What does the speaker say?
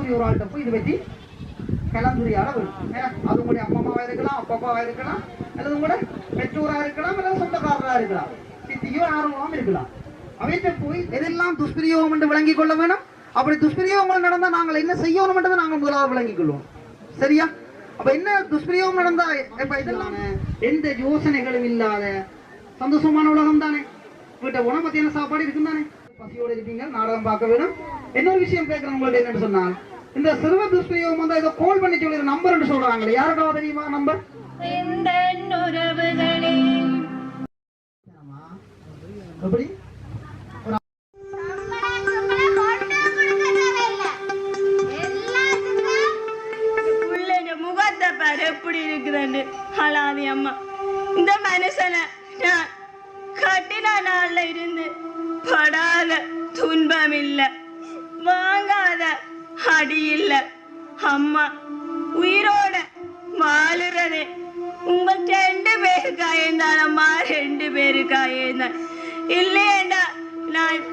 அப்படி ஒரு ஆள்கிட்ட போய் இதை பற்றி கலந்துரையாட வேணும். அது உங்களுடைய அம்மாவா இருக்கலாம், அப்பாப்பாவா இருக்கலாம், அல்லது உங்களோட பெற்றோரா இருக்கலாம், அல்லது சொந்தக்காரரா இருக்கலாம், சித்தியோ ஆர்வம் இருக்கலாம். அவைகிட்ட போய் எதெல்லாம் துஷ்பிரயோகம் என்று விளங்கிக் கொள்ள வேணும். அப்படி துஷ்பிரயோகங்கள் நடந்தா நாங்கள் என்ன செய்யணும் என்றதை நாங்கள் முதலாவது விளங்கிக் கொள்வோம். சரியா? அப்ப என்ன துஷ்பிரயோகம் நடந்தா இப்ப இதெல்லாம் எந்த யோசனைகளும் இல்லாத சந்தோஷமான உலகம் தானே. வீட்டை போனா மத்தியான சாப்பாடு இருக்கும் தானே, பசியோடு இருப்பீங்க, நாடகம் பார்க்க வேணும். இன்னொரு விஷயம் கேட்கிறேன் உங்கள்ட்ட என்னன்னு சொன்னால், இந்த சிறுவ துஷ்பிரயோகம் வந்தா இதை கால் பண்ணி சொல்லி நம்பர் சொல்றாங்களே, யாருக்கா தெரியுமா நம்பர்? எப்படி முகத்தை பாரு எப்படி இருக்குதுன்னு. அலாதி அம்மா, இந்த மனுஷனை நான் கட்டின நாள்ல இருந்து படாத துன்பம் இல்ல, வாங்காத அடி இல்ல. அம்மா உயிரோட வாழுறதே உங்க 2 பேருக்காயந்தான் அம்மா, 2 பேருக்காயந்தான். இல்லையேண்டா நான்